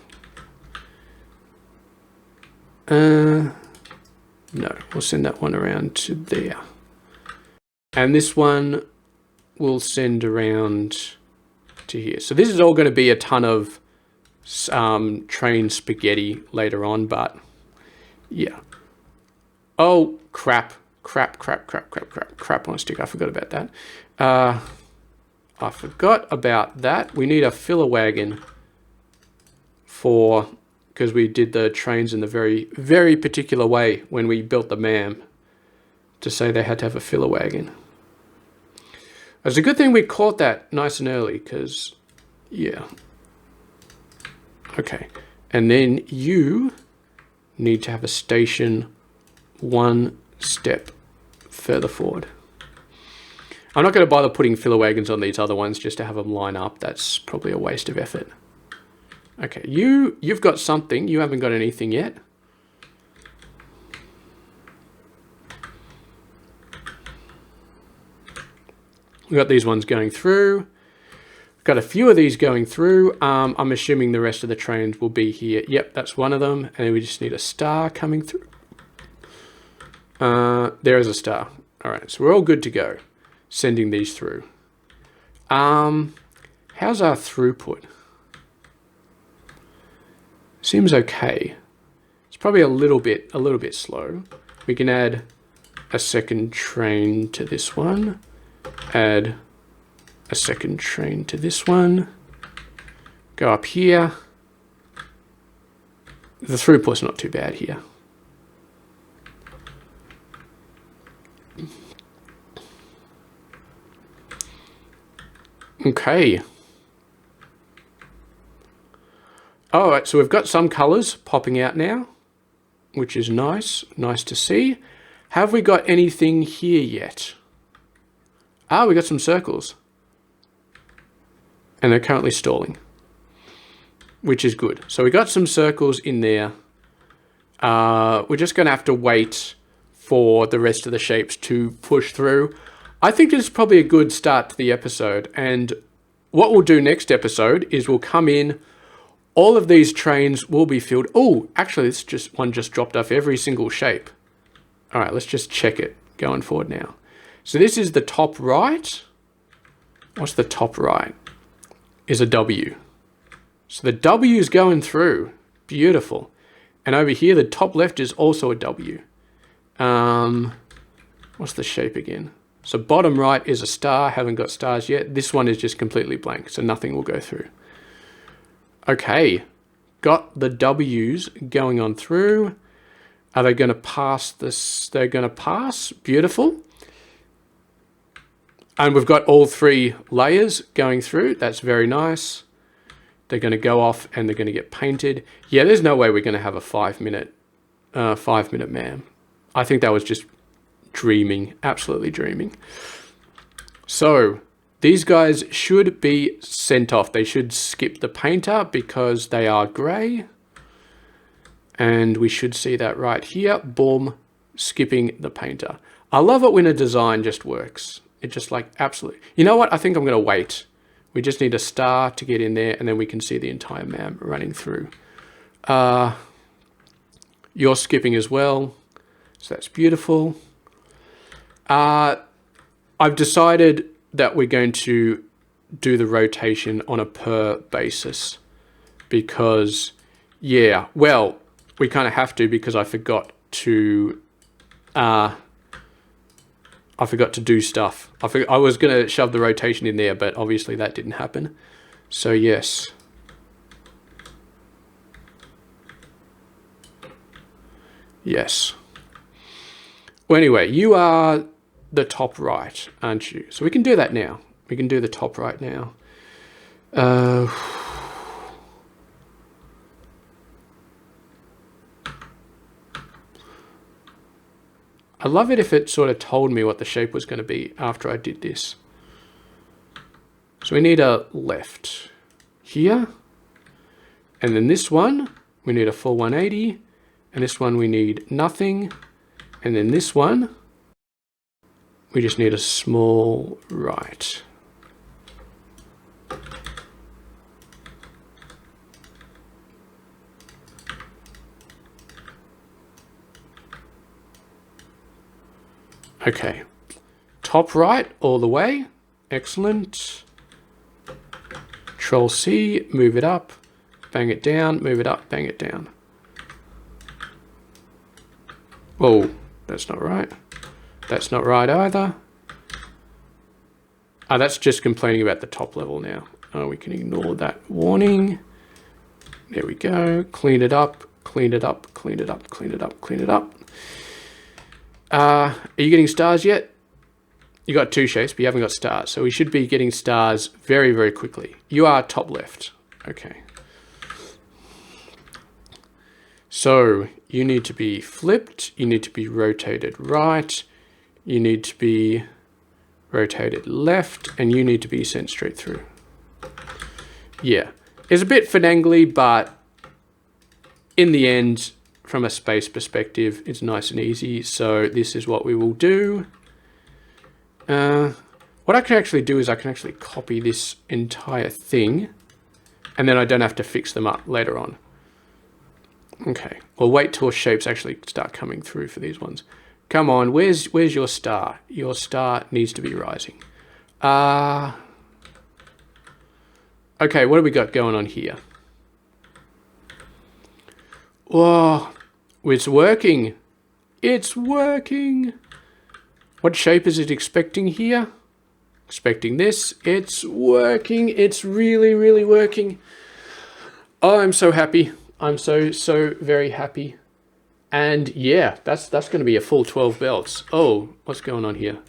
No, we'll send that one around to there. And this one will send around to here. So this is all going to be a ton of train spaghetti later on, but yeah. Oh, crap on a stick. I forgot about that. I forgot about that. We need a filler wagon for... because we did the trains in the very, very particular way when we built the MAM to say they had to have a filler wagon. It's a good thing we caught that nice and early because, yeah. Okay. And then you need to have a station one step further forward. I'm not going to bother putting filler wagons on these other ones just to have them line up. That's probably a waste of effort. Okay, you've got something. You haven't got anything yet. We've got these ones going through. We've got a few of these going through. I'm assuming the rest of the trains will be here. Yep, that's one of them. And then we just need a star coming through. There is a star. All right, so we're all good to go. Sending these through. How's our throughput? Seems okay. It's probably a little bit slow. We can add a second train to this one. Add a second train to this one. Go up here. The throughput's not too bad here. Okay. All right, so we've got some colors popping out now, which is nice. Nice to see. Have we got anything here yet? Ah, we got some circles. And they're currently stalling, which is good. So we got some circles in there. We're just going to have to wait for the rest of the shapes to push through. I think this is probably a good start to the episode. And what we'll do next episode is we'll come in. All of these trains will be filled. Oh, actually, this one just dropped off every single shape. All right, let's just check it going forward now. So this is the top right. What's the top right? Is a W. So the W is going through. Beautiful. And over here, the top left is also a W. What's the shape again? So bottom right is a star. Haven't got stars yet. This one is just completely blank, so nothing will go through. Okay, got the W's going on through. Are they going to pass this? They're going to pass. Beautiful. And we've got all three layers going through. That's very nice. They're going to go off and they're going to get painted. Yeah, there's no way we're going to have a 5 minute ma'am. I think that was just dreaming, absolutely dreaming. So these guys should be sent off. They should skip the painter because they are grey. And we should see that right here. Boom, skipping the painter. I love it when a design just works. It just like absolutely. You know what? I think I'm going to wait. We just need a star to get in there and then we can see the entire map running through. You're skipping as well. So that's beautiful. I've decided that we're going to do the rotation on a per basis because, yeah, well, we kind of have to because I forgot to do stuff. I was going to shove the rotation in there, but obviously that didn't happen. So yes. Yes. Well, anyway, you are the top right, aren't you? So we can do that now. We can do the top right now. I love it if it sort of told me what the shape was going to be after I did this. So we need a left here. And then this one, we need a full 180. And this one we need nothing. And then this one, we just need a small right. Okay, top right all the way. Excellent. Control C, move it up, bang it down, move it up, bang it down. Oh, that's not right. That's not right either. Ah, that's just complaining about the top level now. Oh, we can ignore that warning. There we go. Clean it up, clean it up, clean it up, clean it up, clean it up. Are you getting stars yet? You got two shapes, but you haven't got stars. So we should be getting stars very, very quickly. You are top left. Okay. So you need to be flipped. You need to be rotated right. You need to be rotated left. And you need to be sent straight through. Yeah. It's a bit finagly, but in the end, from a space perspective, it's nice and easy. So this is what we will do. What I can actually do is I can actually copy this entire thing and then I don't have to fix them up later on. Okay, we'll wait till shapes actually start coming through for these ones. Come on, where's your star? Your star needs to be rising. Okay, what do we got going on here? Whoa, it's working. It's working. What shape is it expecting here? expecting this. It's working. It's really, really working. Oh, I'm so happy. I'm so very happy. And yeah, that's going to be a full 12 belts. Oh, what's going on here?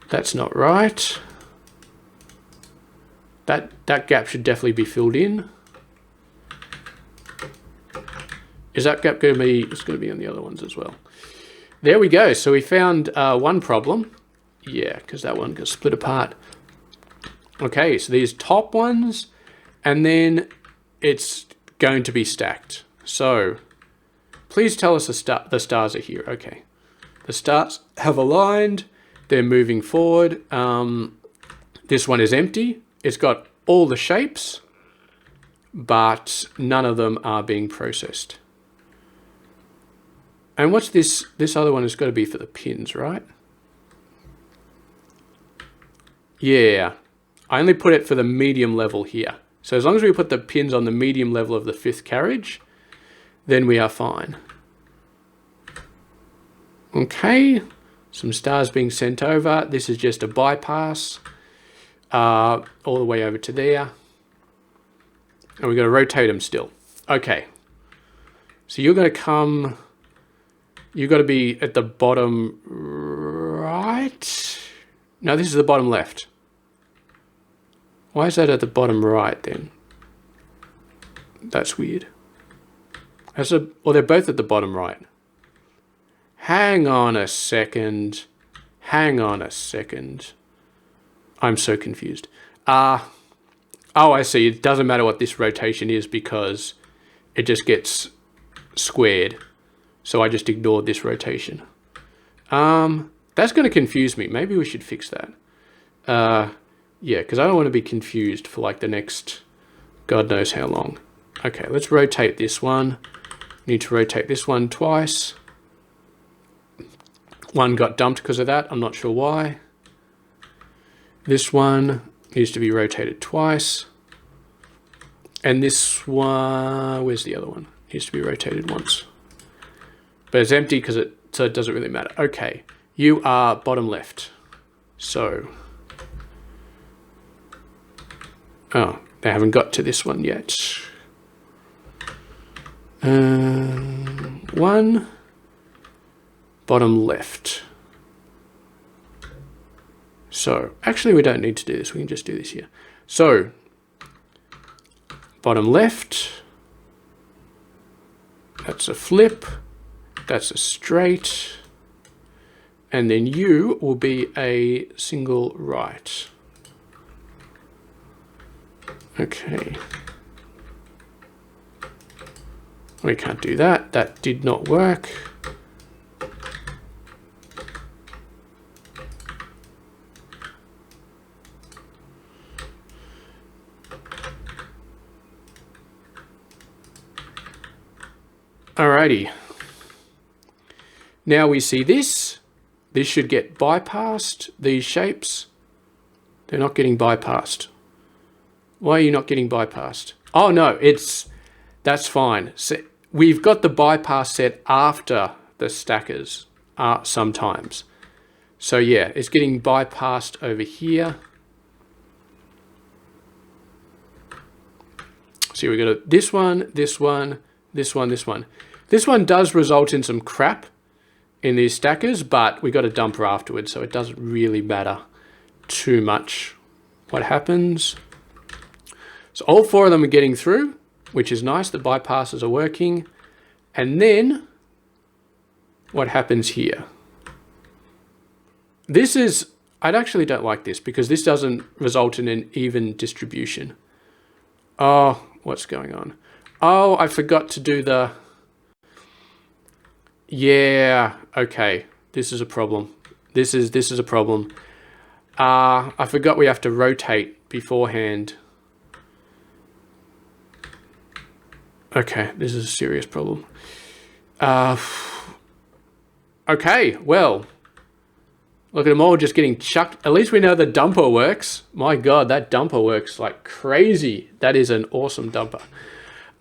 That's not right. That gap should definitely be filled in. Is that gap going to be? It's going to be on the other ones as well. There we go. So we found one problem. Yeah, because that one got split apart. Okay, so these top ones, and then it's going to be stacked. So please tell us the stars are here. Okay, the stars have aligned. They're moving forward. This one is empty. It's got all the shapes, but none of them are being processed. And what's this? This other one has got to be for the pins, right? Yeah, I only put it for the medium level here. So as long as we put the pins on the medium level of the 5th carriage, then we are fine. Okay, some stars being sent over. This is just a bypass all the way over to there. And we're going to rotate them still. Okay, so you're going to come, you've got to be at the bottom right. No, this is the bottom left. Why is that at the bottom right then? That's weird. Well, they're both at the bottom right. Hang on a second. Hang on a second. I'm so confused. Oh, I see. It doesn't matter what this rotation is because it just gets squared. So I just ignored this rotation. That's going to confuse me. Maybe we should fix that. Yeah, because I don't want to be confused for like the next God knows how long. Okay, let's rotate this one. Need to rotate this one twice. One got dumped because of that. I'm not sure why. This one needs to be rotated twice. And this one, where's the other one? Needs to be rotated once. But it's empty because so it doesn't really matter. Okay, you are bottom left. So, oh, they haven't got to this one yet. One, bottom left. So, actually we don't need to do this. We can just do this here. So, bottom left. That's a flip. That's a straight. And then you will be a single right. Okay. We can't do that. That did not work. Alrighty. Now we see this. This should get bypassed. These shapes, they're not getting bypassed. Why are you not getting bypassed? Oh no, that's fine. So we've got the bypass set after the stackers sometimes. So yeah, it's getting bypassed over here. So we got this one, this one, this one, this one. This one does result in some crap in these stackers, but we got a dumper afterwards, so it doesn't really matter too much what happens. So all 4 of them are getting through, which is nice. The bypasses are working. And then what happens here? This is, I actually don't like this because this doesn't result in an even distribution. Oh, what's going on? Oh, I forgot to do the, yeah, okay. This is a problem. This is a problem. I forgot we have to rotate beforehand. Okay, this is a serious problem. Okay, well, look at them all just getting chucked. At least we know the dumper works. My God, that dumper works like crazy. That is an awesome dumper.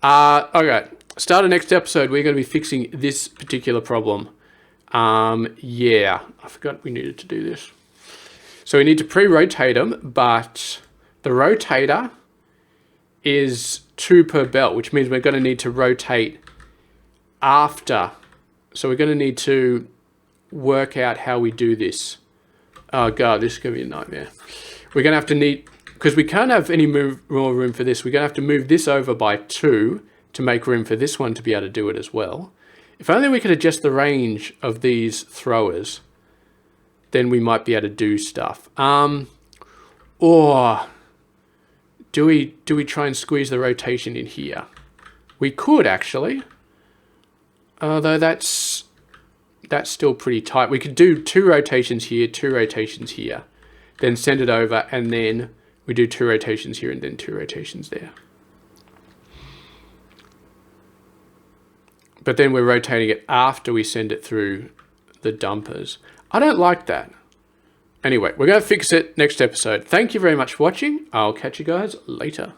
Okay, start the next episode. We're going to be fixing this particular problem. Yeah, I forgot we needed to do this. So we need to pre-rotate them, but the rotator is 2 per belt, which means we're going to need to rotate after. So we're going to need to work out how we do this. Oh God, this is going to be a nightmare. We're going to have to need, because we can't have any more room for this, we're going to have to move this over by 2 to make room for this one to be able to do it as well. If only we could adjust the range of these throwers, then we might be able to do stuff. Or do we try and squeeze the rotation in here? We could actually, although that's still pretty tight. We could do 2 rotations here, 2 rotations here, then send it over, and then we do 2 rotations here and then 2 rotations there. But then we're rotating it after we send it through the dumpers. I don't like that. Anyway, we're going to fix it next episode. Thank you very much for watching. I'll catch you guys later.